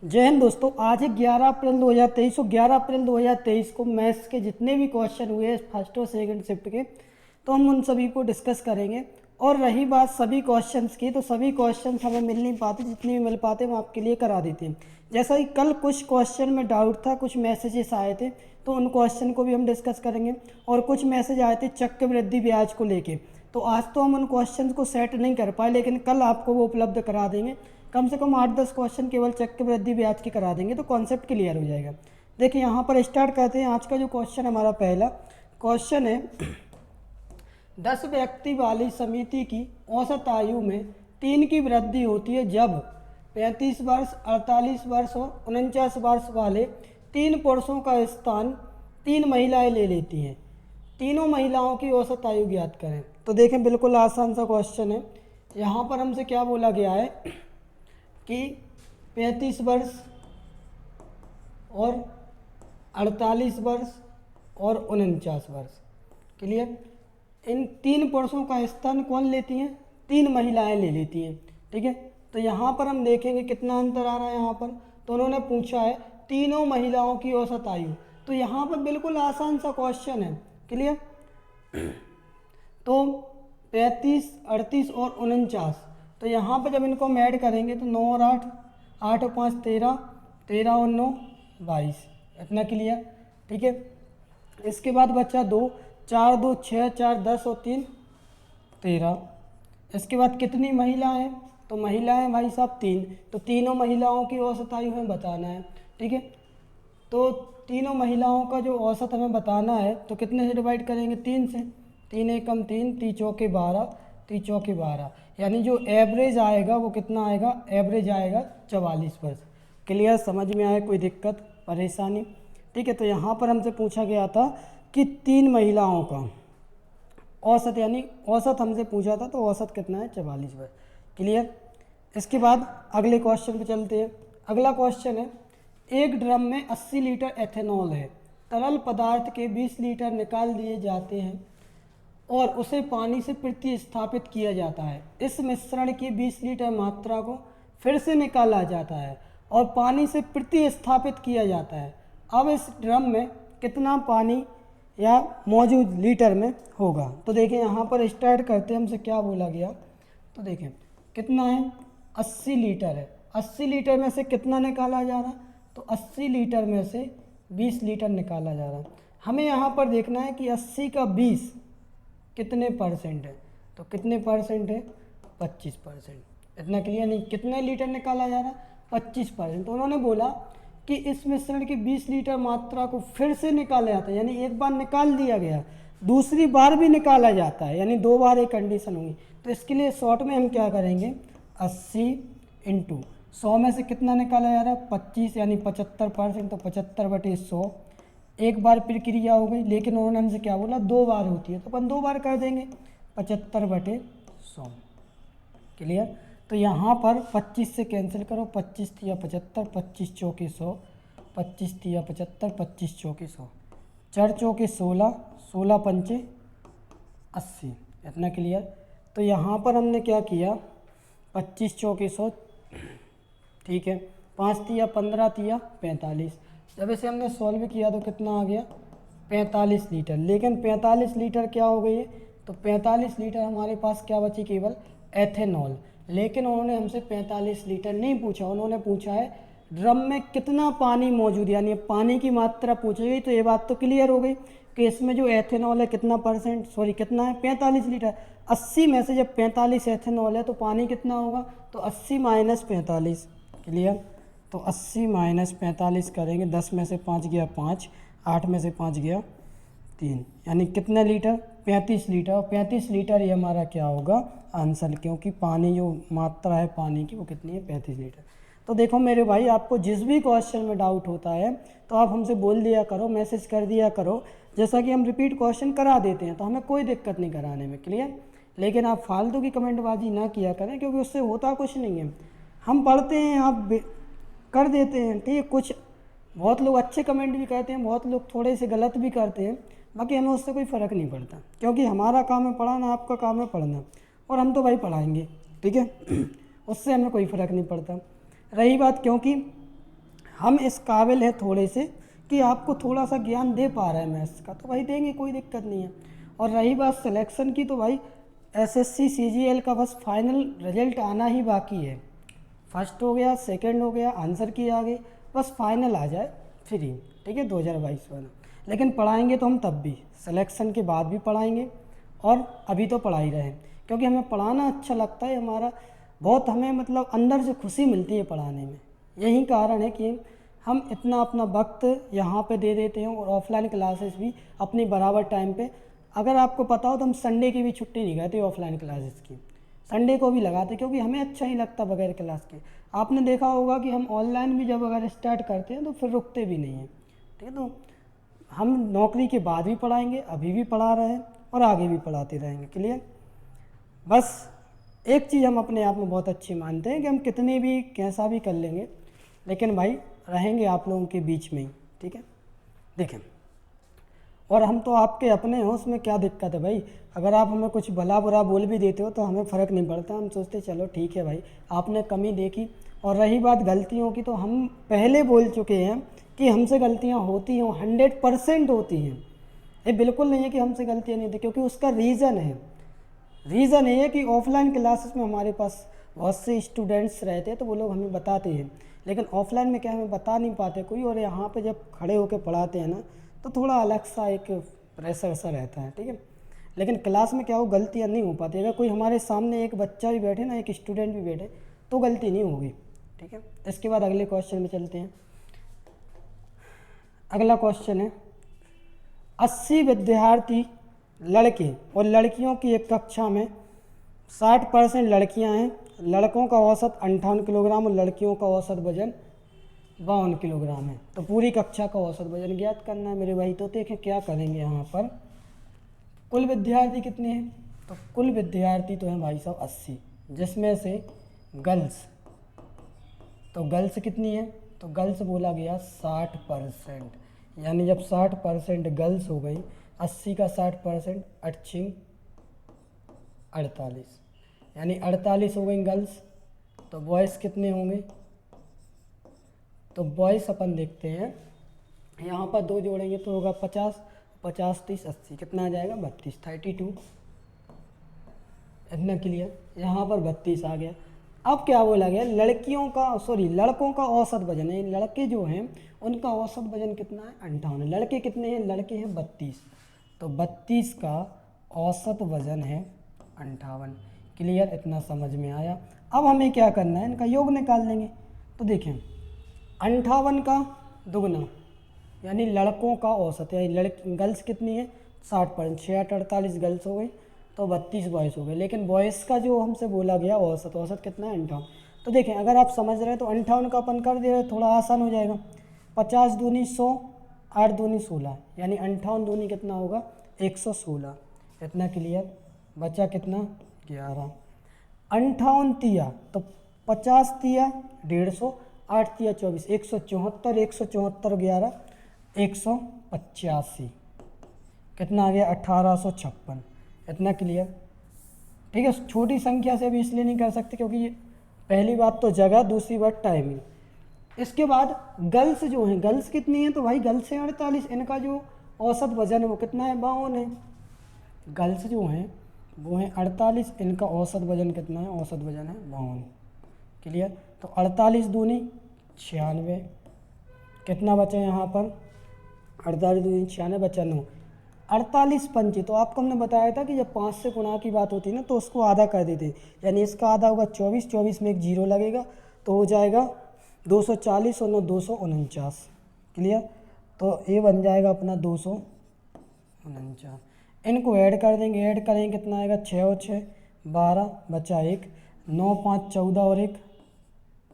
जय हिंद दोस्तों। आज है 11 अप्रैल 2023 और 11 अप्रैल 2023 को मैथ्स के जितने भी क्वेश्चन हुए फर्स्ट और सेकंड शिफ्ट के, तो हम उन सभी को डिस्कस करेंगे। और रही बात सभी क्वेश्चंस की, तो सभी क्वेश्चंस हमें मिल नहीं पाते, जितने भी मिल पाते हम आपके लिए करा देते हैं। जैसा कि कल कुछ क्वेश्चन में डाउट था, कुछ मैसेजेस आए थे, तो उन क्वेश्चन को भी हम डिस्कस करेंगे। और कुछ मैसेज आए थे चक्रवृद्धि ब्याज को लेके, तो आज तो हम उन क्वेश्चन को सेट नहीं कर पाए, लेकिन कल आपको वो उपलब्ध करा देंगे। कम से कम 8-10 क्वेश्चन केवल चक्रवृद्धि ब्याज के करा देंगे, तो कॉन्सेप्ट क्लियर हो जाएगा। देखिए यहाँ पर स्टार्ट करते हैं। आज का जो क्वेश्चन हमारा पहला क्वेश्चन है, 10 व्यक्ति वाली समिति की औसत आयु में 3 की वृद्धि होती है जब 35 वर्ष, 48 वर्ष और 49 वर्ष वाले 3 पुरुषों का स्थान 3 महिलाएं ले लेती हैं। तीनों महिलाओं की औसत आयु ज्ञात करें। तो देखें, बिल्कुल आसान सा क्वेश्चन है। यहाँ पर हमसे क्या बोला गया है कि 35 वर्ष और 48 वर्ष और 49 वर्ष, क्लियर। इन 3 पुरुषों का स्थान कौन लेती हैं? 3 महिलाएं ले लेती हैं, ठीक है। तो यहाँ पर हम देखेंगे कितना अंतर आ रहा है यहाँ पर। तो उन्होंने पूछा है तीनों महिलाओं की औसत आयु, तो यहाँ पर बिल्कुल आसान सा क्वेश्चन है, क्लियर। तो 35, 38 और 49, तो यहाँ पर जब इनको हम ऐड करेंगे तो 9 और 8, 8 और 5 13, 13 और 9 22, इतना क्लियर, ठीक है। इसके बाद बचा 2, 4 2 6, 4 10 और 3 13। इसके बाद कितनी महिलाएं हैं? तो महिलाएं भाई साहब 3, तो तीनों महिलाओं की औसत आयु हमें बताना है, ठीक है। तो तीनों महिलाओं का जो औसत हमें बताना है, तो कितने से डिवाइड करेंगे? 3 से। 3 एकम 3, 3 चौके 12, 3 चौके 12, यानी जो एवरेज आएगा वो कितना आएगा? एवरेज आएगा 44 वर्ष। क्लियर, समझ में आया? कोई दिक्कत परेशानी? ठीक है। तो यहाँ पर हमसे पूछा गया था कि 3 महिलाओं का औसत, यानी औसत हमसे पूछा था, तो औसत कितना है? 44 वर्ष। क्लियर। इसके बाद अगले क्वेश्चन पे चलते हैं। अगला क्वेश्चन है, एक ड्रम में 80 लीटर एथेनॉल है, तरल पदार्थ के 20 लीटर निकाल दिए जाते हैं और उसे पानी से प्रतिस्थापित किया जाता है। इस मिश्रण की 20 लीटर मात्रा को फिर से निकाला जाता है और पानी से प्रतिस्थापित किया जाता है। अब इस ड्रम में कितना पानी या मौजूद लीटर में होगा? तो देखें यहाँ पर स्टार्ट करते हैं। हमसे क्या बोला गया? तो देखें कितना है? 80 लीटर है। 80 लीटर में से कितना निकाला जा रहा? तो 80 लीटर में से 20 लीटर निकाला जा रहा। हमें यहाँ पर देखना है कि 80 का 20 कितने परसेंट है? तो कितने परसेंट है? 25%। इतना क्लियर नहीं? कितने लीटर निकाला जा रहा? 25%। तो उन्होंने बोला कि इस मिश्रण की 20 लीटर मात्रा को फिर से निकाला जाता है, यानी एक बार निकाल दिया गया, दूसरी बार भी निकाला जाता है, यानी 2 बार एक कंडीशन होगी। तो इसके लिए शॉर्ट में हम क्या करेंगे? 80 इंटू 100 में से कितना निकाला जा रहा है? 25, यानी 75%। तो 75/100 एक बार प्रक्रिया हो गई, लेकिन उन्होंने हमसे क्या बोला? 2 बार होती है, तो अपन 2 बार कर देंगे, 75/100। क्लियर। तो यहाँ पर 25 से कैंसिल करो, 25 तिया 75, 25 चौके 100, 25 तिया 75, 25 चौके 100, 4 चौके 16, 16 पंचे 80, इतना क्लियर। तो यहाँ पर हमने क्या किया? 25 चौके 100, ठीक है, 5 तिया 15 तिया 45। जब इसे हमने सॉल्व किया तो कितना आ गया? 45 लीटर। लेकिन 45 लीटर क्या हो गई है? तो 45 लीटर हमारे पास क्या बची? केवल एथेनॉल। लेकिन उन्होंने हमसे 45 लीटर नहीं पूछा, उन्होंने पूछा है ड्रम में कितना पानी मौजूद, यानी पानी की मात्रा पूछी गई। तो ये बात तो क्लियर हो गई कि इसमें जो एथेनॉल है कितना परसेंट, सॉरी कितना है? 45 लीटर। 80 में से जब 45 एथेनॉल है तो पानी कितना होगा? तो 80 माइनस 45। क्लियर। तो 80 माइनस 45 करेंगे, 10 में से 5 गया 5, 8 में से 5 गया 3, यानी कितने लीटर? 35 लीटर। और 35 लीटर ये हमारा क्या होगा? आंसर, क्योंकि पानी जो मात्रा है पानी की वो कितनी है? 35 लीटर। तो देखो मेरे भाई, आपको जिस भी क्वेश्चन में डाउट होता है तो आप हमसे बोल दिया करो, मैसेज कर दिया करो, जैसा कि हम रिपीट क्वेश्चन करा देते हैं, तो हमें कोई दिक्कत नहीं कराने में। क्लियर। लेकिन आप फालतू की कमेंटबाजी ना किया करें, क्योंकि उससे होता कुछ नहीं है। हम पढ़ते हैं, आप कर देते हैं, ठीक है। कुछ बहुत लोग अच्छे कमेंट भी करते हैं, बहुत लोग थोड़े से गलत भी करते हैं, बाकी हमें उससे कोई फ़र्क नहीं पड़ता, क्योंकि हमारा काम है पढ़ाना, आपका काम है पढ़ना, और हम तो भाई पढ़ाएंगे, ठीक है। उससे हमें कोई फ़र्क नहीं पड़ता। रही बात, क्योंकि हम इस काबिल है थोड़े से कि आपको थोड़ा सा ज्ञान दे पा रहे हैं मैथ्स का, तो भाई देंगे, कोई दिक्कत नहीं है। और रही बात सिलेक्शन की, तो भाई एसएससी सीजीएल का बस फाइनल रिजल्ट आना ही बाकी है। फर्स्ट हो गया, सेकंड हो गया, आंसर की आ गई, बस फाइनल आ जाए फ्री, ठीक है, 2022 वाला। लेकिन पढ़ाएंगे तो हम तब भी, सिलेक्शन के बाद भी पढ़ाएंगे और अभी तो पढ़ा ही रहे हैं, क्योंकि हमें पढ़ाना अच्छा लगता है। हमारा बहुत, हमें मतलब अंदर से खुशी मिलती है पढ़ाने में। यही कारण है कि हम इतना अपना वक्त यहाँ पे दे देते हैं और ऑफलाइन क्लासेस भी अपनी बराबर टाइम पे। अगर आपको पता हो तो हम संडे की भी छुट्टी नहीं करते ऑफलाइन क्लासेस की, संडे को भी लगाते, क्योंकि हमें अच्छा नहीं लगता बगैर क्लास के। आपने देखा होगा कि हम ऑनलाइन भी जब अगर स्टार्ट करते हैं तो फिर रुकते भी नहीं हैं, ठीक है। तो हम नौकरी के बाद भी पढ़ाएंगे, अभी भी पढ़ा रहे हैं और आगे भी पढ़ाते रहेंगे। क्लियर। बस एक चीज़ हम अपने आप में बहुत अच्छी मानते हैं कि हम कितने भी कैसा भी कर लेंगे, लेकिन भाई रहेंगे आप लोगों के बीच में ही, ठीक है। देखें, और हम तो आपके अपने हैं, उसमें क्या दिक्कत है भाई। अगर आप हमें कुछ भला बुरा बोल भी देते हो तो हमें फ़र्क नहीं पड़ता, हम सोचते चलो ठीक है भाई, आपने कमी देखी। और रही बात गलतियों की, तो हम पहले बोल चुके हैं कि हमसे गलतियां होती हैं, 100% होती हैं। ये बिल्कुल नहीं है कि हमसे गलतियां नहीं होती, क्योंकि उसका रीज़न है। रीज़न ये है कि ऑफलाइन क्लासेस में हमारे पास बहुत से स्टूडेंट्स रहते हैं, तो वो लोग हमें बताते हैं, लेकिन ऑफलाइन में क्या हमें बता नहीं पाते कोई। और यहाँ पे जब खड़े होकर पढ़ाते हैं ना, तो थोड़ा अलग सा एक प्रेशर सा रहता है, ठीक है। लेकिन क्लास में क्या हो, गलतियाँ नहीं हो पाती। अगर कोई हमारे सामने एक बच्चा भी बैठे ना, एक स्टूडेंट भी बैठे, तो गलती नहीं होगी, ठीक है। इसके बाद अगले क्वेश्चन में चलते हैं। अगला क्वेश्चन है, 80 विद्यार्थी लड़के और लड़कियों की एक कक्षा में 60% लड़कियां हैं, लड़कों का औसत 58 किलोग्राम और लड़कियों का औसत वजन 52 किलोग्राम है। तो पूरी कक्षा का औसत वजन ज्ञात करना है मेरे भाई। तो देखें क्या करेंगे यहाँ पर, कुल विद्यार्थी कितने हैं, तो कुल विद्यार्थी तो हैं भाई साहब 80, जिसमें से गर्ल्स, तो गर्ल्स कितनी है, तो गर्ल्स बोला गया 60%, यानी जब 60% गर्ल्स हो गई, 80 का 60%, 48, यानी 48 हो गई गर्ल्स। तो बॉयज़ कितने होंगे, तो बॉयज़ अपन देखते हैं, यहाँ पर 2 जोड़ेंगे तो होगा 50, 50 30 80, कितना आ जाएगा 32, 32। इतना क्लियर। यहाँ पर 32 आ गया। अब क्या बोला गया, लड़कों का औसत वजन है। लड़के जो हैं उनका औसत वजन कितना है, 58। लड़के कितने हैं, लड़के हैं 32, तो 32 का औसत वजन है 58। क्लियर, इतना समझ में आया। अब हमें क्या करना है, इनका योग निकाल लेंगे। तो देखें 58 का दुगना, यानी लड़कों का औसत, यानी गर्ल्स कितनी है 60%, 6 8 48 गर्ल्स हो गई, तो 32 बॉयज़ हो गए। लेकिन बॉयज़ का जो हमसे बोला गया औसत कितना है 58। तो देखें अगर आप समझ रहे हैं तो 58 का अपन कर दे रहे, थोड़ा आसान हो जाएगा। 50 दूनी 100, 8 दूनी 16, यानी 58 दूनी कितना होगा 116। इतना क्लियर। बचा कितना 11। 58 तिया, तो 50 तिया 150, 8 तिया 24, 174, 174 11 185, कितना आ गया 1856। इतना क्लियर, ठीक है। छोटी संख्या से भी इसलिए नहीं कर सकते क्योंकि ये पहली बात तो जगह, दूसरी बात टाइमिंग। इसके बाद गर्ल्स जो हैं, गर्ल्स कितनी हैं, तो भाई गर्ल्स हैं 48, इनका जो औसत वजन है वो कितना है 52 है। गर्ल्स जो हैं वो हैं 48, इनका औसत वजन कितना है, औसत वजन है 52। क्लियर। तो 48 दूनी 96, कितना बचा यहाँ पर 48 दूनी 96, बचा 9। 48 पंचे, तो आपको हमने बताया था कि जब 5 से गुणा की बात होती है ना तो उसको आधा कर देते, यानी इसका आधा होगा 24, 24 में एक जीरो लगेगा तो हो जाएगा 240 और 9 249। क्लियर। तो ये बन जाएगा अपना 249। इनको ऐड कर देंगे, ऐड करेंगे कितना आएगा 6 और 6 12, बचा 1, 9 5 14 और 1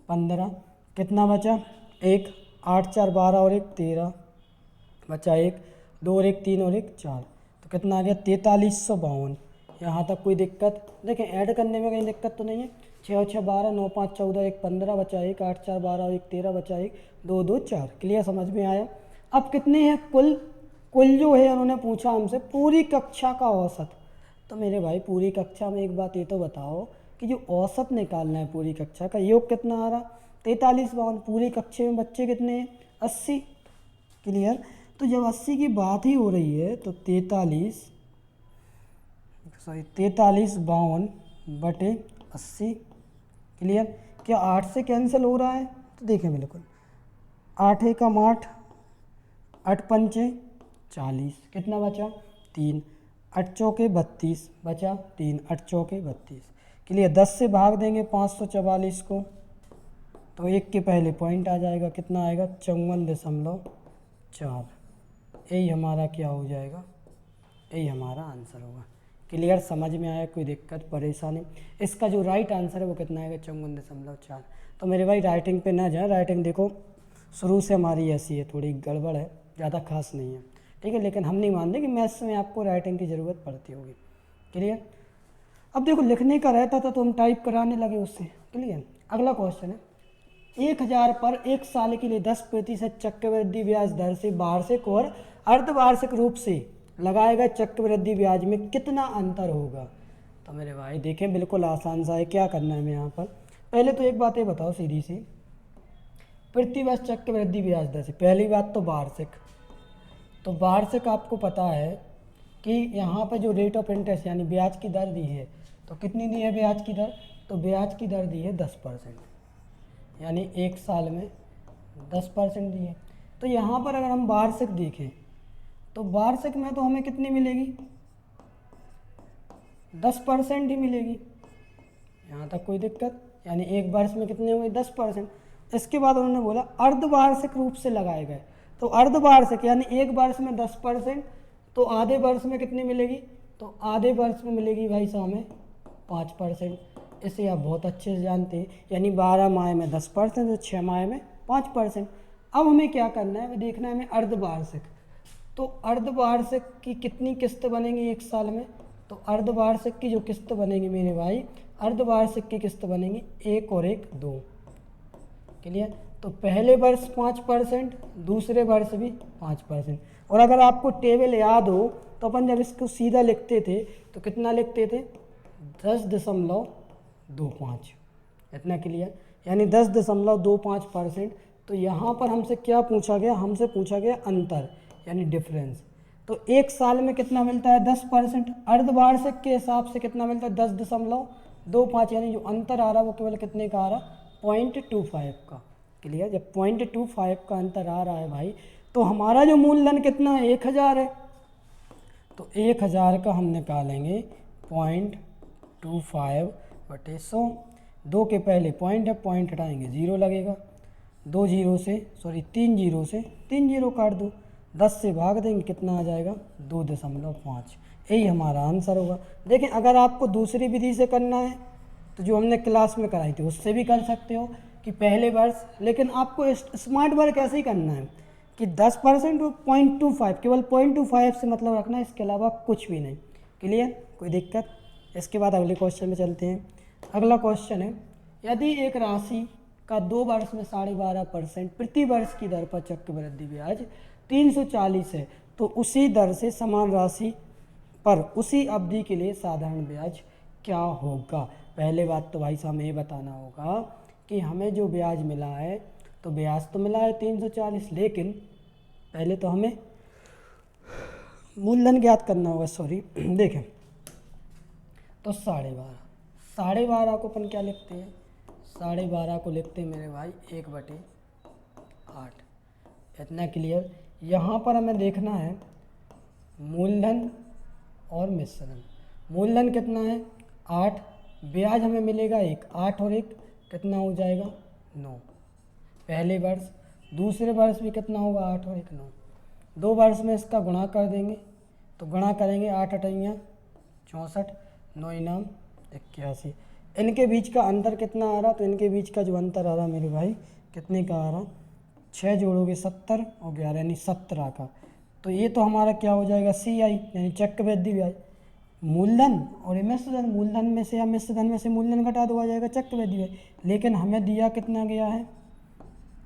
15, कितना बचा 1, 8 4 12 और 1 13, बचा 1, 2 और 1 3 और 1 4, तो कितना आ गया 4352। यहाँ तक कोई दिक्कत, देखें ऐड करने में कहीं दिक्कत तो नहीं है। 6 और 6 12, 9 5 14 1 15, बचा 1, 8 4 12 और 1 13, बचा 1, 2 2 4। क्लियर, समझ में आया। अब कितने हैं कुल जो है उन्होंने पूछा हमसे पूरी कक्षा का औसत। तो मेरे भाई पूरी कक्षा में एक बात ये तो बताओ कि जो औसत निकालना है पूरी कक्षा का, योग कितना आ रहा, 43 52, पूरे कक्षा में बच्चे कितने हैं? 80। क्लियर। तो जब 80 की बात ही हो रही है तो 43 52 बटे 80। क्लियर। क्या 8 से कैंसिल हो रहा है? तो देखें बिल्कुल, 8 एकम 8, 8 पंचे 40, कितना बचा? 3, 8 चौके 32, बचा 3, 8 चौके 32। क्लियर। 10 से भाग देंगे 544 को तो 1 के पहले पॉइंट आ जाएगा, कितना आएगा? 54.4। यही हमारा क्या हो जाएगा? यही हमारा आंसर होगा। क्लियर, समझ में आया? कोई दिक्कत परेशानी? इसका जो राइट आंसर है वो कितना आएगा? 54.4। तो मेरे भाई राइटिंग पे ना जाए, राइटिंग देखो शुरू से हमारी ऐसी है, थोड़ी गड़बड़ है, ज़्यादा खास नहीं है, ठीक है। लेकिन हम नहीं मानते कि मैथ्स में आपको राइटिंग की ज़रूरत पड़ती होगी। क्लियर। अब देखो लिखने का रहता था तो हम टाइप कराने लगे उससे। क्लियर। अगला क्वेश्चन है, 1000 पर 1 साल के लिए 10% चक्रवृद्धि ब्याज दर से वार्षिक और अर्धवार्षिक रूप से लगाए गए चक्रवृद्धि ब्याज में कितना अंतर होगा? तो मेरे भाई देखें बिल्कुल आसान सा है। क्या करना है हमें यहाँ पर? पहले तो एक बात ये बताओ सीधी सी, प्रतिवर्ष चक्रवृद्धि ब्याज दर से, पहली बात तो वार्षिक। तो वार्षिक आपको पता है कि यहाँ पर जो रेट ऑफ इंटरेस्ट यानी ब्याज की दर दी है, तो कितनी दी है ब्याज की दर? तो ब्याज की दर दी है 10%, यानी 1 साल में 10% दी है। तो यहाँ पर अगर हम वार्षिक देखें तो वार्षिक में तो हमें कितनी मिलेगी? 10% ही मिलेगी। यहाँ तक कोई दिक्कत? यानी 1 वर्ष में कितने हुए? 10%। इसके बाद उन्होंने बोला अर्धवार्षिक रूप से लगाए गए। तो अर्धवार्षिक यानी 1 वर्ष में 10%, तो आधे वर्ष में कितनी मिलेगी? तो आधे वर्ष में मिलेगी भाई साहब हमें 5%। इसे आप बहुत अच्छे से जानते हैं, यानी 12 माह में 10% तो 6 माह में 5%। अब हमें क्या करना है? देखना है हमें अर्धवार्षिक। तो अर्धवार्षिक की कितनी किस्त बनेंगी 1 साल में? तो अर्धवार्षिक की जो किस्त बनेगी मेरे भाई, अर्धवार्षिक की किस्त बनेगी 1 और 1 2। क्लियर। तो पहले वर्ष 5%, दूसरे वर्ष भी 5%। और अगर आपको टेबल याद हो तो अपन जब इसको सीधा लिखते थे तो कितना लिखते थे? 10.25, इतना। क्लियर। यानी 10.25%। तो यहाँ पर हमसे क्या पूछा गया? हमसे पूछा गया अंतर यानी डिफरेंस। तो 1 साल में कितना मिलता है? 10%। अर्धवार्षिक के हिसाब से कितना मिलता है? 10.25, यानी जो अंतर आ रहा है वो केवल कितने का आ रहा? 0.25 का। क्लियर। जब 0.25 का अंतर आ रहा है भाई, तो हमारा जो मूलधन कितना है? 1000 है। तो 1000 का हम निकालेंगे 0.25 बटे 100। 2 के पहले पॉइंट है, पॉइंट हटाएंगे 0 लगेगा। 3 जीरो से 3 जीरो काट दो, 10 से भाग देंगे, कितना आ जाएगा? 2.5। यही हमारा आंसर होगा। देखें अगर आपको दूसरी विधि से करना है तो जो हमने क्लास में कराई थी उससे भी कर सकते हो कि पहले वर्ष, लेकिन आपको स्मार्ट वर्क ऐसे ही करना है कि 10% और 0.25, केवल 0.25 से मतलब रखना है, इसके अलावा कुछ भी नहीं। क्लियर। कोई दिक्कत? इसके बाद अगले क्वेश्चन में चलते हैं। अगला क्वेश्चन है, यदि एक राशि का 2 वर्ष में 12.5% प्रति वर्ष की दर पर चक्रवृद्धि ब्याज 340 है, तो उसी दर से समान राशि पर उसी अवधि के लिए साधारण ब्याज क्या होगा? पहले बात तो भाई साहब ये बताना होगा कि हमें जो ब्याज मिला है, तो ब्याज तो मिला है 340, लेकिन पहले तो हमें मूलधन ज्ञात करना होगा। सॉरी देखें, तो 12.5 को अपन क्या लिखते हैं? 12.5 को लिखते हैं मेरे भाई 1/8, इतना। क्लियर। यहाँ पर हमें देखना है मूलधन और मिश्रण। मूलधन कितना है? 8, ब्याज हमें मिलेगा 1, 8 और 1 कितना हो जाएगा? 9 पहले वर्ष। दूसरे वर्ष भी कितना होगा? 8 और 1 9। 2 वर्ष में इसका गुणा कर देंगे, तो गुणा करेंगे 8 अठैया 64, 9 इनाम 81। इनके बीच का अंतर कितना आ रहा? तो इनके बीच का जो अंतर आ रहा मेरे भाई कितने का आ रहा? 6 जोड़ोगे 70 और 11 यानी 17 का। तो ये तो हमारा क्या हो जाएगा? CI यानी चक्रवृद्धि ब्याज। मूलधन और मिश्रधन, मूलधन में से या मिश्रधन में से मूलधन घटा दो, आ जाएगा चक्रवृद्धि ब्याज। लेकिन हमें दिया कितना गया है?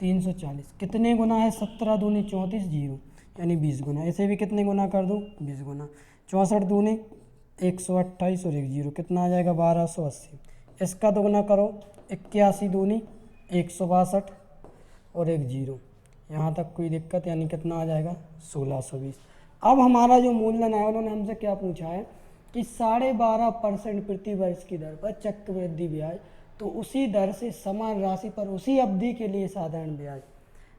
340। कितने गुना है? 17 दूनी 34 जीरो यानी 20 गुना। इसे भी कितने गुना कर दो? 20 गुना। 64 दूनी 128 और 1 जीरो कितना आ जाएगा? 1280। इसका दोगुना करो 81 दूनी 162 और एक जीरो, यहाँ तक कोई दिक्कत, यानी कितना आ जाएगा 1620। अब हमारा जो मूलधन है उन्होंने हमसे क्या पूछा है कि 12.5% प्रति वर्ष की दर पर चक्रवृद्धि ब्याज, तो उसी दर से समान राशि पर उसी अवधि के लिए साधारण ब्याज।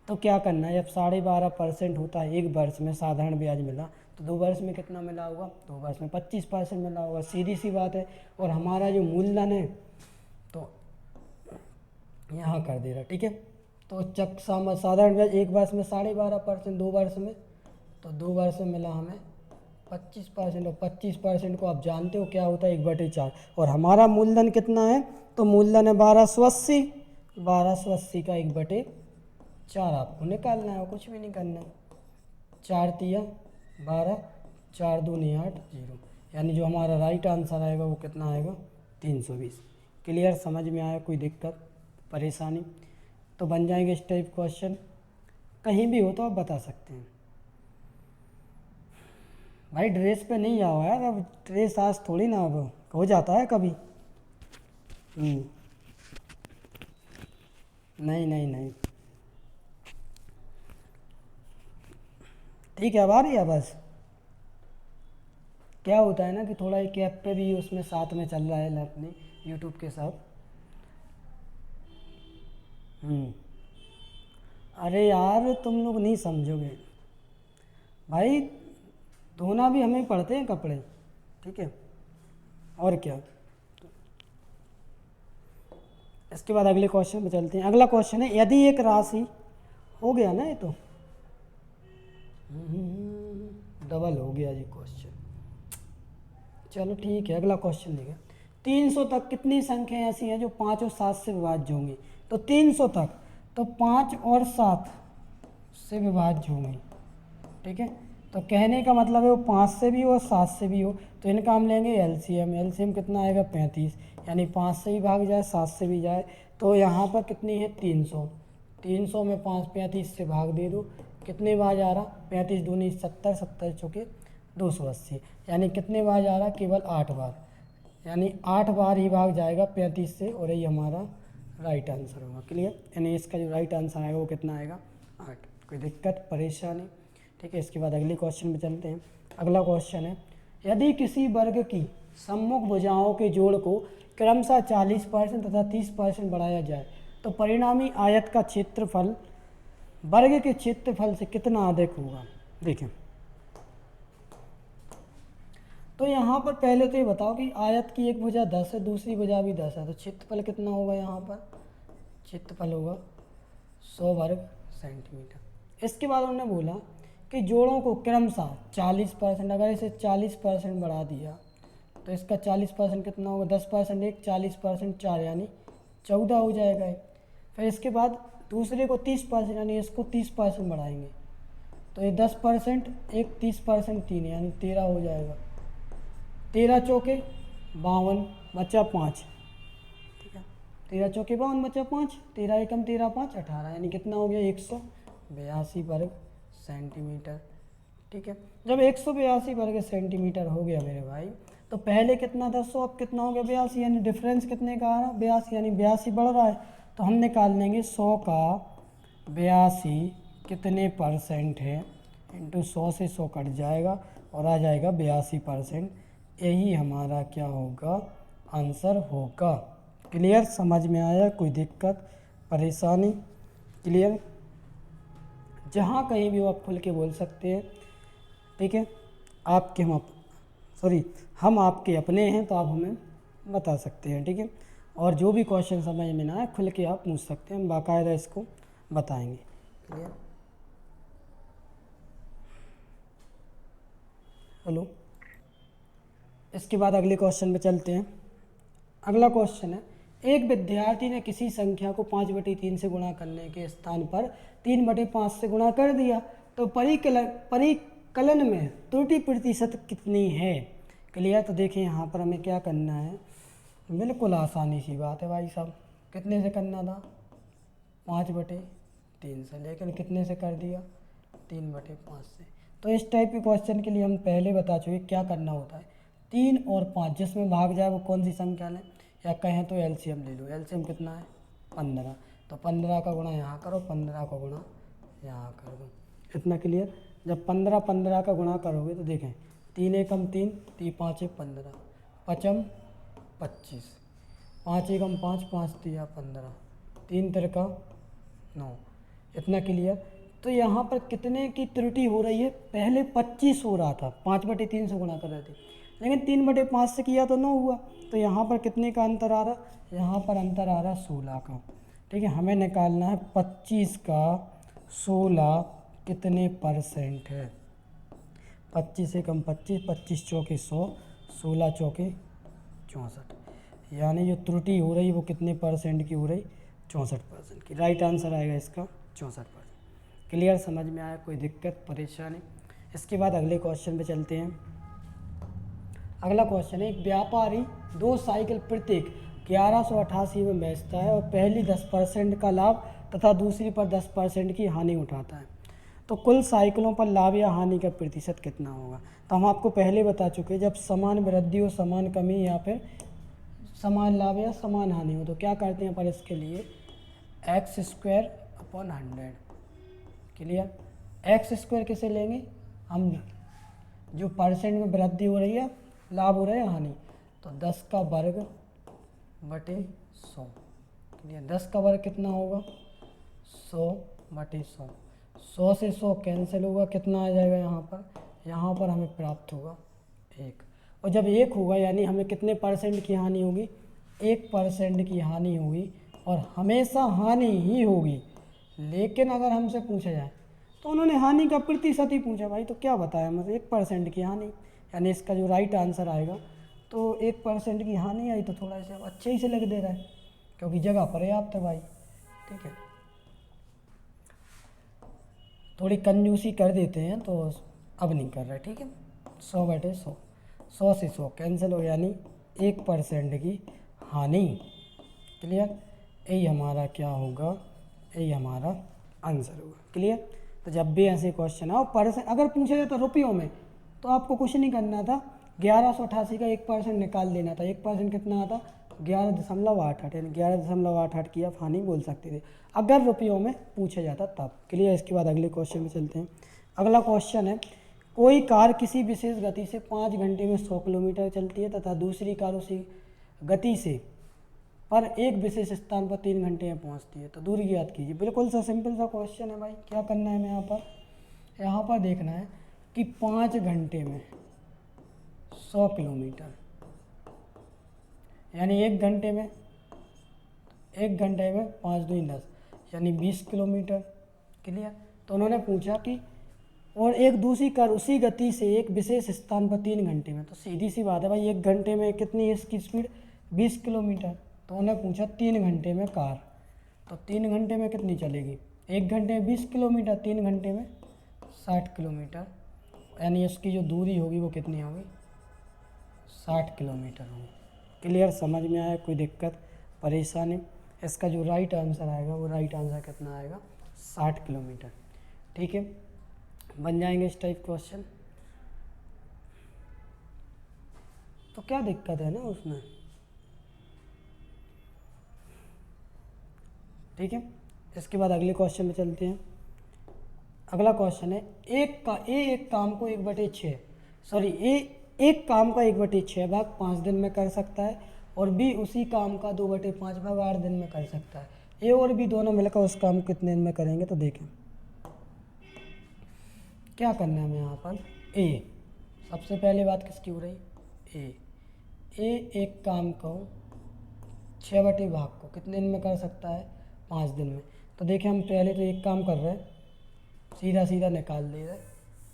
तो क्या करना है, जब 12.5% होता है एक वर्ष में साधारण ब्याज मिला, तो 2 वर्ष में कितना मिला होगा, 2 वर्ष में 25% मिला होगा, सीधी सी बात है। और हमारा जो मूलधन है तो यहाँ कर दे रहा, ठीक है। तो साधारण ब्याज एक वर्ष में 12.5%, 2 वर्ष में, तो 2 वर्ष में मिला हमें 25%, और 25% को आप जानते हो क्या होता है, 1/4। और हमारा मूलधन कितना है, तो मूलधन है 1280, 1280 का 1/4 आपको निकालना है, और कुछ भी नहीं करना है। 4 तिया 12, 4 दूनी 8, 0, यानी जो हमारा राइट आंसर आएगा वो कितना आएगा, 320। क्लियर, समझ में आया, कोई दिक्कत परेशानी? तो बन जाएंगे इस टाइप क्वेश्चन, कहीं भी हो तो आप बता सकते हैं। भाई ड्रेस पे नहीं जाओ यार, अब ड्रेस आज थोड़ी ना, अब हो जाता है कभी। नहीं नहीं नहीं, ठीक है, अब आ रही है। बस क्या होता है ना कि थोड़ा एक ऐप पे भी उसमें साथ में चल रहा है अपने यूट्यूब के साथ। अरे यार तुम लोग नहीं समझोगे भाई, धोना भी हमें पड़ते हैं कपड़े, ठीक है, और क्या। इसके बाद अगले क्वेश्चन पे चलते हैं। अगला क्वेश्चन है, यदि एक राशि, हो गया ना ये तो, डबल हो गया जी क्वेश्चन, चलो ठीक है। अगला क्वेश्चन देखिए, 300 तक कितनी संख्याएं ऐसी हैं जो 5 और 7 से विभाज्य होंगी। तो 300 तक तो 5 और 7 से विभाज्य होंगी, ठीक है। तो कहने का मतलब है वो 5 से भी हो और 7 से भी हो, तो इनका हम लेंगे एलसीएम। एलसीएम कितना आएगा, 35, यानी 5 से भी भाग जाए 7 से भी जाए, तो यहाँ पर कितनी है 300। 300 में 5 35 से भाग दे दो, कितने बार जा रहा, 35 दूनी 70, 70 चौके 280, यानी कितने बार जा रहा, केवल 8 बार, यानी 8 बार ही भाग जाएगा 35 से, और यही हमारा राइट आंसर होगा। क्लियर, यानी इसका जो राइट आंसर आएगा वो कितना आएगा, 8। कोई दिक्कत परेशानी, ठीक है। इसके बाद अगले क्वेश्चन पे चलते हैं। अगला क्वेश्चन है, यदि किसी वर्ग की सम्मुख भुजाओं के जोड़ को क्रमशः 40% तथा 30% बढ़ाया जाए, तो परिणामी आयत का क्षेत्रफल वर्ग के क्षेत्रफल से कितना अधिक होगा। देखें, तो यहाँ पर पहले तो ये बताओ कि आयत की एक भुजा 10 है, दूसरी भुजा भी 10 है, तो क्षेत्रफल कितना होगा, यहाँ पर क्षेत्रफल होगा 100 वर्ग सेंटीमीटर। इसके बाद उन्होंने बोला कि जोड़ों को क्रमशः 40%, अगर इसे 40% बढ़ा दिया तो इसका 40% कितना होगा, 10% एक, 40% 4, यानी 14 हो जाएगा एक। फिर इसके बाद दूसरे को 30%, यानी इसको 30% बढ़ाएंगे, तो ये 10% एक, 30% 3, यानी 13 हो जाएगा। 13 चौके 52, बचा 5, ठीक है। 13 चौके 52 बचा 5, 13 एकम 13 5 18, यानी कितना हो गया 182 वर्ग सेंटीमीटर, ठीक है। जब 182 वर्ग सेंटीमीटर हो गया मेरे भाई, तो पहले कितना था 100, अब कितना हो गया 82, यानी डिफरेंस कितने का आ रहा, 82, यानी 82 बढ़ रहा है। तो हम निकाल लेंगे 100 का 82 कितने परसेंट है, इंटू 100 से 100 कट जाएगा और आ जाएगा 82%। यही हमारा क्या होगा, आंसर होगा। क्लियर, समझ में आया, कोई दिक्कत परेशानी? क्लियर, जहाँ कहीं भी वो आप खुल के बोल सकते हैं, ठीक है। आपके हम आपके अपने हैं, तो आप हमें बता सकते हैं, ठीक है। और जो भी क्वेश्चन समझ में ना आए खुल के आप पूछ सकते हैं, हम बाकायदा इसको बताएंगे। Clear, hello. इसके बाद अगले क्वेश्चन पे चलते हैं। अगला क्वेश्चन है, एक विद्यार्थी ने किसी संख्या को 5/3 से गुणा करने के स्थान पर 3/5 से गुणा कर दिया, तो परिकलन में त्रुटि प्रतिशत कितनी है। क्लियर, तो देखिए यहाँ पर हमें क्या करना है, बिल्कुल आसानी सी बात है भाई साहब। कितने से करना था, 5/3 से, लेकिन कितने से कर दिया, 3/5 से। तो इस टाइप के क्वेश्चन के लिए हम पहले बता चुके क्या करना होता है, 3 और 5 जिसमें भाग जाए वो कौन सी संख्या लें, या कहें तो एलसीएम ले लो। एलसीएम कितना है, 15। तो 15 का गुणा यहाँ करो, 15 का गुणा यहाँ कर दो। इतना क्लियर। जब 15 15 का गुणा करोगे तो देखें 3 एकम 3, 3 5 15, पचम 25, 5 एकम 5, 5 3 15, 3 तिरका 9। इतना क्लियर। तो यहाँ पर कितने की त्रुटि हो रही है? पहले 25 हो रहा था, 5/3 से गुणा कर रहे थे, लेकिन 3/5 से किया तो 9 हुआ। तो यहाँ पर कितने का अंतर आ रहा? यहाँ पर अंतर आ रहा 16 का। ठीक है, हमें निकालना है 25 का 16 कितने % है। 25 एकम 25, 25 चौके 100, 16 चौके 64। यानी जो त्रुटि हो रही वो कितने % की हो रही? 64% की। राइट आंसर आएगा इसका 64%। क्लियर, समझ में आया? कोई दिक्कत परेशानी? इसके बाद अगले क्वेश्चन पे चलते हैं। अगला क्वेश्चन है, एक व्यापारी 2 साइकिल प्रत्येक 1188 में बेचता है और पहली 10% का लाभ तथा दूसरी पर 10% की हानि उठाता है, तो कुल साइकिलों पर लाभ या हानि का प्रतिशत कितना होगा? तो हम आपको पहले बता चुके, जब समान वृद्धि हो, समान कमी या फिर समान लाभ या समान हानि हो तो क्या करते हैं पर इसके लिए x²/100। क्लियर। x² किसे लेंगे हम? जो % में वृद्धि हो रही है, लाभ हो रहा है हानि, तो 10 का वर्ग बटे 100। क्लियर। 10 का वर्ग कितना होगा? 100/100। 100 से 100 कैंसिल होगा, कितना आ जाएगा यहाँ पर? यहाँ पर हमें प्राप्त होगा 1। और जब 1 होगा यानी हमें कितने % की हानि होगी? 1% की हानि होगी, और हमेशा हानि ही होगी। लेकिन अगर हमसे पूछा जाए तो उन्होंने हानि का प्रतिशत ही पूछा भाई, तो क्या बताया मतलब 1% की हानि, यानी इसका जो राइट आंसर आएगा तो 1% की हानि आई, तो थोड़ा सा अच्छे ही से लग दे रहा है क्योंकि जगह पर्याप्त है भाई। ठीक है, थोड़ी कंजूसी कर देते हैं तो अब नहीं कर रहे। ठीक है, 100/100, 100 से 100 कैंसिल हो, यानी 1% की हानि। क्लियर। यही हमारा क्या होगा? यही हमारा आंसर होगा। क्लियर। तो जब भी ऐसे क्वेश्चन आओ % अगर पूछा जाए तो रुपयों में, तो आपको कुछ नहीं करना था, 1188 का 1% निकाल देना था। 1% कितना आता? 11.88, यानी 11.88 की आप हानि बोल सकते थे अगर रुपयों में पूछा जाता तब। क्लियर। इसके बाद अगले क्वेश्चन में चलते हैं। अगला क्वेश्चन है, कोई कार किसी विशेष गति से 5 घंटे में 100 किलोमीटर चलती है तथा दूसरी कार उसी गति से पर एक विशेष स्थान पर 3 घंटे में पहुंचती है, तो दूरी ज्ञात कीजिए। बिल्कुल सा सिंपल सा क्वेश्चन है भाई। क्या करना है हमें यहाँ पर देखना है कि 5 घंटे में 100 किलोमीटर, यानी 1 घंटे में 5 दूनी 10, यानी 20 किलोमीटर। क्लियर। तो उन्होंने पूछा कि और एक दूसरी कार उसी गति से एक विशेष स्थान पर 3 घंटे में, तो सीधी सी बात है भाई, 1 घंटे में कितनी है इसकी स्पीड? 20 किलोमीटर। तो उन्हें पूछा 3 घंटे में कार, तो 3 घंटे में कितनी चलेगी? 1 घंटे में 20 किलोमीटर, 3 घंटे में 60 किलोमीटर, यानी इसकी जो दूरी होगी वो कितनी होगी? 60 किलोमीटर होगी। क्लियर, समझ में आया? कोई दिक्कत परेशानी? इसका जो राइट आंसर आएगा वो राइट आंसर कितना आएगा? 60 किलोमीटर। ठीक है, बन जाएंगे इस टाइप क्वेश्चन। तो क्या दिक्कत है ना उसमें। ठीक है, इसके बाद अगले क्वेश्चन में चलते हैं। अगला क्वेश्चन है, एक काम को 1/6 भाग 5 दिन में कर सकता है और बी उसी काम का 2/5 भाग 8 दिन में कर सकता है। ए और बी दोनों मिलकर उस काम को कितने दिन में करेंगे? तो देखें क्या करना है हमें यहाँ पर। ए, सबसे पहले बात किसकी हो रही? ए एक काम को 6/भाग को कितने दिन में कर सकता है? 5 दिन में। तो देखें हम पहले तो एक काम कर रहे हैं, सीधा सीधा निकाल दे रहे,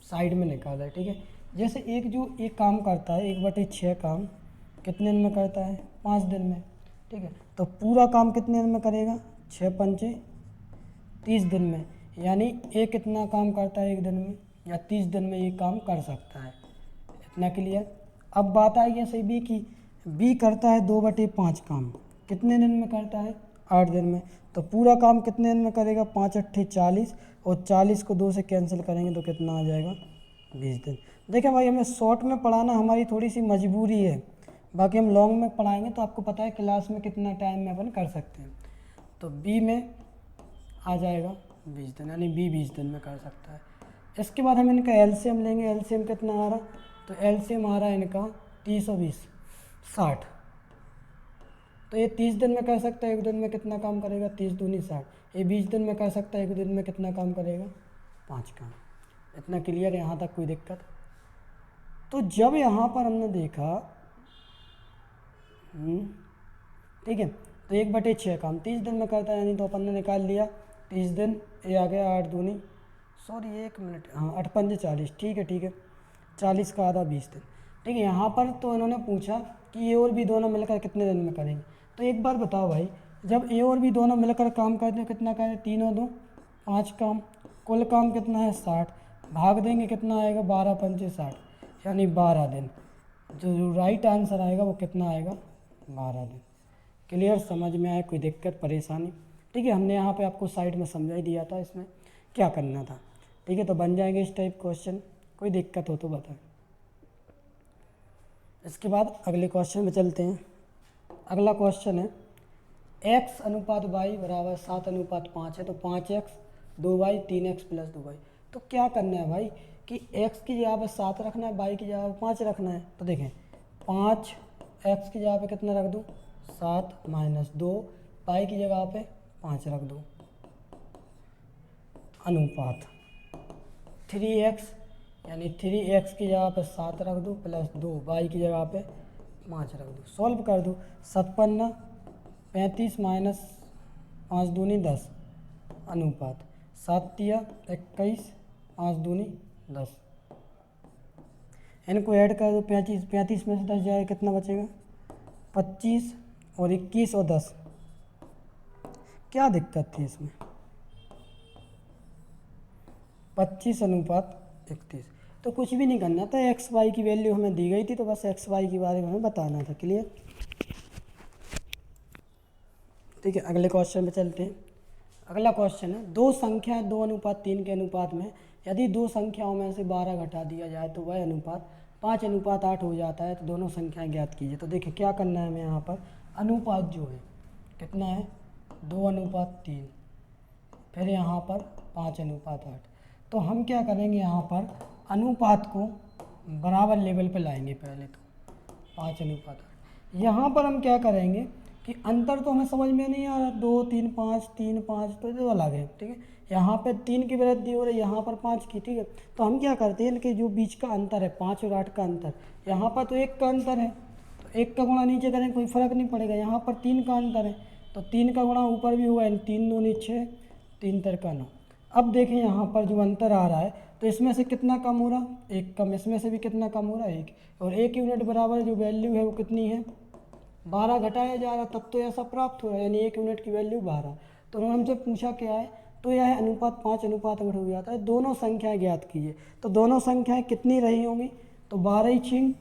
साइड में निकाल रहे। ठीक है, जैसे एक काम करता है 1/6 काम कितने दिन में करता है? 5 दिन में। ठीक है, तो पूरा काम कितने दिन में करेगा? 6 पंचे 30 दिन में, यानी ए कितना काम करता है 1 दिन में या 30 दिन में ये काम कर सकता है। इतना क्लियर। अब बात आई ऐसे बी की, बी करता है 2/5 काम, कितने दिन में करता है? 8 दिन में। तो पूरा काम कितने दिन में करेगा? 5 8 40, और 40 को 2 से कैंसिल करेंगे तो कितना आ जाएगा? 20 दिन। देखिए भाई, हमें शॉर्ट में पढ़ाना हमारी थोड़ी सी मजबूरी है, बाकी हम लॉन्ग में पढ़ाएंगे तो आपको पता है क्लास में कितना टाइम में अपन कर सकते हैं। तो बी में आ जाएगा 20 दिन, यानी बी 20 दिन में कर सकता है। इसके बाद हम इनका एलसीएम लेंगे। एलसीएम कितना आ रहा, तो एलसीएम आ रहा है इनका 30 और 20 60। तो ये 30 दिन में कर सकता है, एक दिन में कितना काम करेगा, 30 दूनी 60। ये 20 दिन में कर सकता है, एक दिन में कितना काम करेगा, 5 काम। इतना क्लियर है, यहाँ तक कोई दिक्कत? तो जब यहाँ पर हमने देखा, ठीक है, तो 1/6 काम 30 दिन में करता है, यानी तो अपन ने निकाल लिया 30 दिन। ये आ गया 8 दूनी, सॉरी 1 मिनट, हाँ 8 पंजे 40, ठीक है 40 का आधा 20 दिन, ठीक है। यहाँ पर तो इन्होंने पूछा कि ए और बी दोनों मिलकर कितने दिन में करेंगे। तो एक बार बताओ भाई, जब ए और बी दोनों मिलकर काम करते हैं कितना करें, 3 और 2 5 काम, कुल काम कितना है 60, भाग देंगे कितना आएगा 12 पंजे 60, यानी 12 दिन। जो राइट आंसर आएगा वो कितना आएगा, 12 दिन। क्लियर, समझ में आया, कोई दिक्कत परेशानी? ठीक है, हमने यहाँ पे आपको साइड में समझा ही दिया था इसमें क्या करना था। ठीक है, तो बन जाएंगे इस टाइप क्वेश्चन, कोई दिक्कत हो तो बताएं। इसके बाद अगले क्वेश्चन में चलते हैं। अगला क्वेश्चन है x अनुपात y बराबर 7:5 है, तो 5x 2y 3x + 2y। तो क्या करना है भाई कि x की जगह पर 7 रखना है, y की जगह पर 5 रखना है। तो देखें 5x की जगह पे कितना रख दूँ, 7 - 2, y की जगह पे 5 रख दो, अनुपात 3x, यानी 3x की जगह पे 7 रख दो + 2, y की जगह पे 5 रख दो। सॉल्व कर दो, 57 35 - 5 दूनी 10, अनुपात 7 तिया 21 5 दूनी 10। इनको ऐड कर दो, 35 में से 10 जाए कितना बचेगा, 25 और 21 और 10। क्या दिक्कत थी इसमें, 25:31। तो कुछ भी नहीं करना था, एक्स वाई की वैल्यू हमें दी गई थी, तो बस एक्स वाई के बारे में हमें बताना था। क्लियर, ठीक है। अगले क्वेश्चन पे चलते हैं। अगला क्वेश्चन है, दो संख्या 2:3 के अनुपात में यदि दो संख्याओं में से 12 घटा दिया जाए तो वह अनुपात 5:8 हो जाता है, तो दोनों संख्याएं ज्ञात कीजिए। तो देखिए क्या करना है हमें यहाँ पर, अनुपात जो है कितना है 2:3, फिर यहाँ पर 5:8। तो हम क्या करेंगे, यहाँ पर अनुपात को बराबर लेवल पे लाएंगे पहले, तो 5:8। यहाँ पर हम क्या करेंगे कि अंतर तो हमें समझ में नहीं आ रहा, 2 3 5 3 5, तो जो अलग है, ठीक है। यहाँ पे 3 की वृद्धि हो रही है, यहाँ पर 5 की, ठीक है। तो हम क्या करते हैं कि जो बीच का अंतर है 5 और 8 का अंतर, यहाँ पर तो 1 का अंतर है, तो 1 का गुणा नीचे करें कोई फ़र्क नहीं पड़ेगा। यहाँ पर 3 का अंतर है, तो 3 का गुणा ऊपर भी हुआ है, 3 दूनी 6 3 तिरका 9। अब देखें यहाँ पर जो अंतर आ रहा है, तो इसमें से कितना कम हो रहा, 1 कम, इसमें से भी कितना कम हो रहा है 1, और 1 यूनिट बराबर जो वैल्यू है वो कितनी है 12 घटाया जा रहा, तब तो ऐसा प्राप्त हो रहा है, यानी 1 यूनिट की वैल्यू 12। तो उन्होंने हमसे पूछा क्या है, तो यह है अनुपात 5:8 हो जाता है। दोनों संख्याएं ज्ञात कीजिए। तो दोनों संख्याएं कितनी रही होंगी, तो 12 छिंग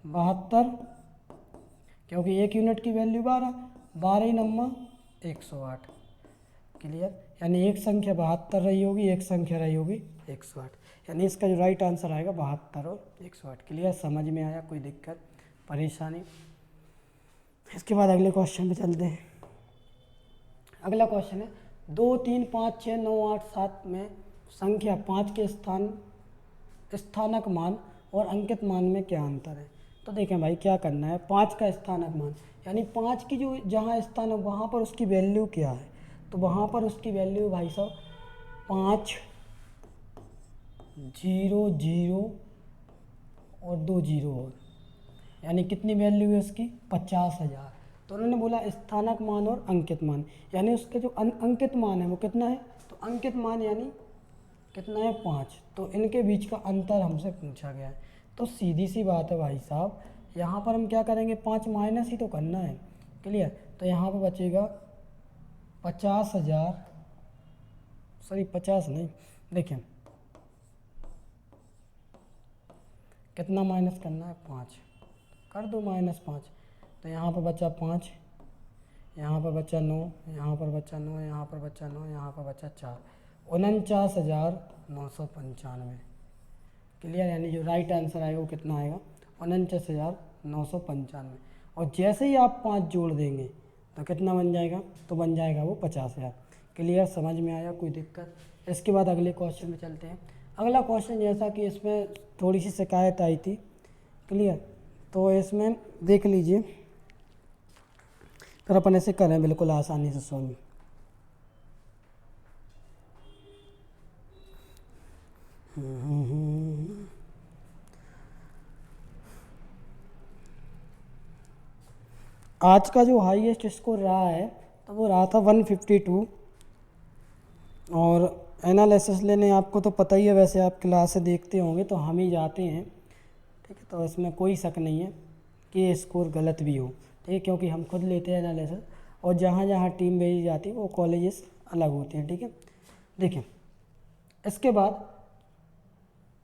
72, क्योंकि 1 यूनिट की वैल्यू 12, 12 नम्मा 108। क्लियर, यानी एक संख्या 72 रही होगी, एक संख्या रही होगी 108, यानी इसका जो राइट आंसर आएगा 72 और 108। क्लियर, समझ में आया, कोई दिक्कत परेशानी? इसके बाद अगले क्वेश्चन पे चलते हैं। अगला क्वेश्चन है 2 3 5 6 9 8 7 में संख्या 5 के स्थानक मान और अंकित मान में क्या अंतर है। तो देखें भाई क्या करना है, 5 का स्थानक मान, यानी 5 की जो जहाँ स्थान है वहाँ पर उसकी वैल्यू क्या है, तो वहाँ पर उसकी वैल्यू भाई साहब 5 0 0 और 2 0 और, यानी कितनी वैल्यू है उसकी 50,000। तो उन्होंने बोला स्थानक मान और अंकित मान, यानी उसके जो अंकित मान है वो कितना है, तो अंकित मान यानी कितना है 5। तो इनके बीच का अंतर हमसे पूछा गया है। तो सीधी सी बात है भाई साहब, यहाँ पर हम क्या करेंगे, 5 माइनस ही तो करना है। क्लियर, तो यहाँ पर बचेगा 50,000, सॉरी 50 नहीं, देखें कितना माइनस करना है 5, कर दो -5। तो यहाँ पर बचा 5, यहाँ पर बचा 9, यहाँ पर बचा 9, यहाँ पर बचा 9, यहाँ पर बचा 4, 49,995। क्लियर, यानी जो राइट आंसर आएगा वो कितना आएगा 49,995। और जैसे ही आप 5 जोड़ देंगे तो कितना बन जाएगा, तो बन जाएगा वो 50,000। क्लियर, समझ में आया, कोई दिक्कत? इसके बाद अगले क्वेश्चन में चलते हैं। अगला क्वेश्चन जैसा कि इसमें थोड़ी सी शिकायत आई थी, क्लियर, तो इसमें देख लीजिए, फिर अपन ऐसे करें बिल्कुल आसानी से सॉल्व। आज का जो हाईएस्ट स्कोर रहा है तो वो रहा था 152। और एनालिसिस लेने आपको तो पता ही है, वैसे आप क्लास से देखते होंगे तो हम ही जाते हैं, ठीक है, तो इसमें कोई शक नहीं है कि ये स्कोर गलत भी हो, ठीक है, क्योंकि हम खुद लेते हैं एनालिसिस, और जहाँ जहाँ टीम भेजी जाती है वो कॉलेजेस अलग होते हैं, ठीक है। देखिए इसके बाद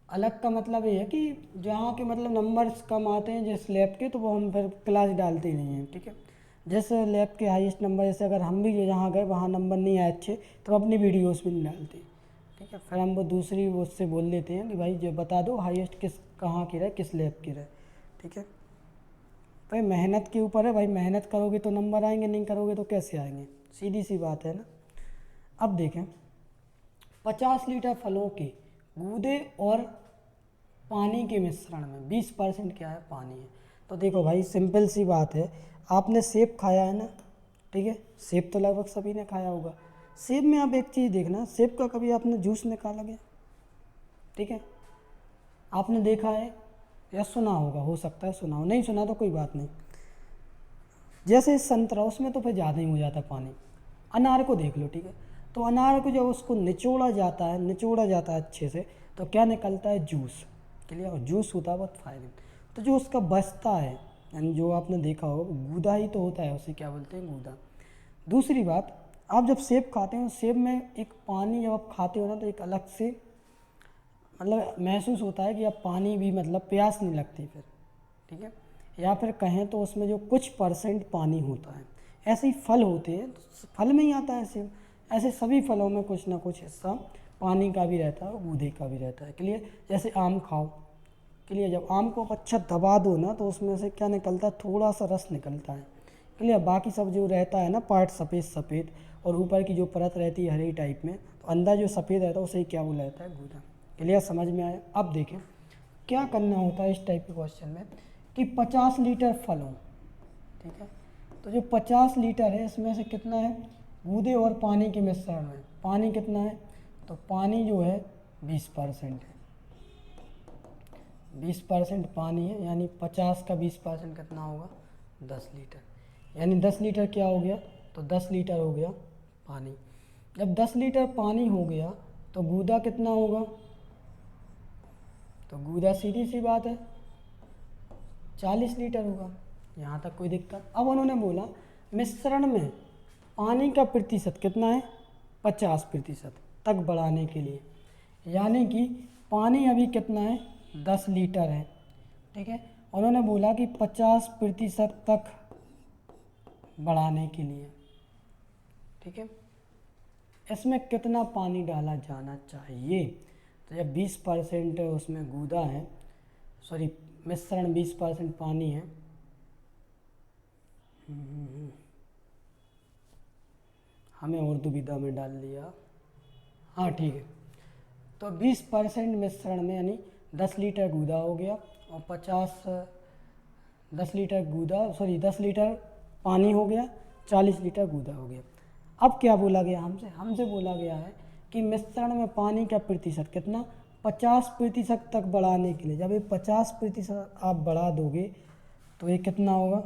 अलग का मतलब ये है कि जहाँ के मतलब नंबर्स कम आते हैं जिस लैब के, तो वो हम फिर क्लास डालते ही नहीं हैं, ठीक है। जैसे लैब के हाईएस्ट नंबर, जैसे अगर हम भी जहाँ गए वहाँ नंबर नहीं आए अच्छे, तो अपनी वीडियोस भी नहीं डालते, ठीक है। फिर हम वो दूसरी वो उससे बोल देते हैं कि भाई जो बता दो हाईएस्ट किस कहाँ की रहे, किस लैब की रहे, ठीक है। भाई मेहनत के ऊपर है, भाई मेहनत करोगे तो नंबर आएंगे, नहीं करोगे तो कैसे आएंगे, सीधी सी बात है ना। अब देखें 50 लीटर फलों के गूदे और पानी के मिश्रण में 20% क्या है, पानी है। तो देखो भाई सिंपल सी बात है, आपने सेब खाया है ना, ठीक है, सेब तो लगभग सभी ने खाया होगा। सेब में आप एक चीज़ देखना, सेब का कभी आपने जूस निकाला गया, ठीक है, आपने देखा है या सुना होगा, हो सकता है सुना हो, नहीं सुना तो कोई बात नहीं। जैसे संतरा, उसमें तो फिर ज़्यादा ही हो जाता है पानी। अनार को देख लो, ठीक है, तो अनार को जब उसको निचोड़ा जाता है अच्छे से, तो क्या निकलता है, जूस, क्लियर, और जूस होता है बहुत फायदे। तो जो उसका बचता है, यानी जो आपने देखा हो गूदा ही तो होता है, उसे क्या बोलते हैं, गूदा। दूसरी बात, आप जब सेब खाते हो, सेब में एक पानी जब आप खाते हो ना, तो एक अलग से मतलब महसूस होता है कि अब पानी भी मतलब प्यास नहीं लगती फिर, ठीक है। या फिर कहें तो उसमें जो कुछ परसेंट पानी होता है, ऐसे ही फल होते हैं, फल में ही आता है सेब, ऐसे सभी फलों में कुछ ना कुछ हिस्सा पानी का भी रहता है और गूदे का भी रहता है, क्लियर। जैसे आम खाओ, क्लियर, जब आम को आप अच्छा दबा दो ना, तो उसमें से क्या निकलता है, थोड़ा सा रस निकलता है, क्लियर। बाकी सब जो रहता है ना पार्ट सफ़ेद सफ़ेद, और ऊपर की जो परत रहती है हरी टाइप में, तो अंदर जो सफ़ेद रहता है उसे क्या बोला जाता है, गूदा, क्लियर, समझ में आया। अब देखें क्या करना होता है इस टाइप के क्वेश्चन में कि 50 लीटर फल हो, ठीक है, तो जो 50 लीटर है इसमें से कितना है, गूदे और पानी के मिश्रण में, पानी कितना है, तो पानी जो है 20% है, 20% पानी है, यानी 50 का 20% कितना होगा, 10 लीटर, यानी 10 लीटर क्या हो गया, तो 10 लीटर हो गया पानी। जब 10 लीटर पानी हो गया तो गूदा कितना होगा, तो गूदा सीधी सी बात है 40 लीटर होगा, यहाँ तक कोई दिक्कत। अब उन्होंने बोला मिश्रण में पानी का प्रतिशत कितना है, 50% तक बढ़ाने के लिए, यानी कि पानी अभी कितना है, 10 लीटर है, ठीक है। उन्होंने बोला कि 50% तक बढ़ाने के लिए, ठीक है, इसमें कितना पानी डाला जाना चाहिए। तो जब 20% उसमें गूदा है, सॉरी मिश्रण 20% पानी है, हमें उर्दू विधा में डाल लिया, हाँ ठीक है। तो 20% मिश्रण में यानी 10 लीटर गूदा हो गया, और 10 लीटर पानी हो गया, 40 लीटर गूदा हो गया। अब क्या बोला गया हमसे बोला गया है कि मिश्रण में पानी का प्रतिशत कितना, 50% तक बढ़ाने के लिए। जब ये 50% आप बढ़ा दोगे तो ये कितना होगा,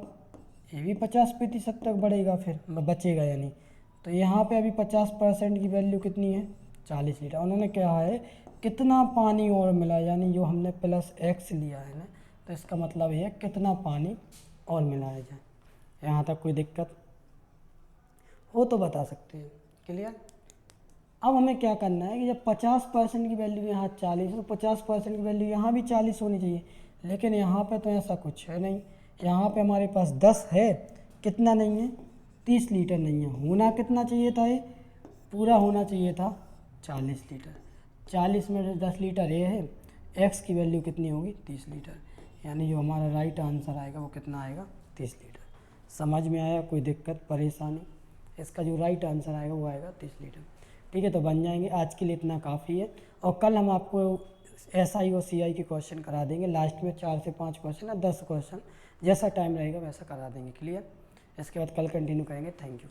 ये भी 50% तक बढ़ेगा, फिर बचेगा यानी। तो यहाँ पे अभी 50% की वैल्यू कितनी है, 40 लीटर। उन्होंने कहा है कितना पानी और मिला, यानी जो हमने प्लस x लिया है ना, तो इसका मतलब ये है कितना पानी और मिलाया जाए। यहाँ तक कोई दिक्कत हो तो बता सकते हैं, क्लियर। अब हमें क्या करना है कि जब 50% की वैल्यू यहाँ 40 है, तो 50% की वैल्यू यहाँ भी 40 होनी चाहिए, लेकिन यहाँ पे तो ऐसा कुछ है नहीं। यहाँ पे हमारे पास 10 है, कितना नहीं है, 30 लीटर नहीं है। होना कितना चाहिए था, ये पूरा होना चाहिए था 40 लीटर। 40 में 10 लीटर ये है, एक्स की वैल्यू कितनी होगी, 30 लीटर, यानी जो हमारा राइट आंसर आएगा वो कितना आएगा, 30 लीटर। समझ में आया, कोई दिक्कत परेशानी। इसका जो राइट आंसर आएगा वो आएगा 30 लीटर। ठीक है, तो बन जाएंगे। आज के लिए इतना काफ़ी है, और कल हम आपको SI और CI के क्वेश्चन करा देंगे लास्ट में, 4 से 5 क्वेश्चन या 10 क्वेश्चन, जैसा टाइम रहेगा वैसा करा देंगे। क्लियर? इसके बाद कल कंटिन्यू करेंगे। Thank you.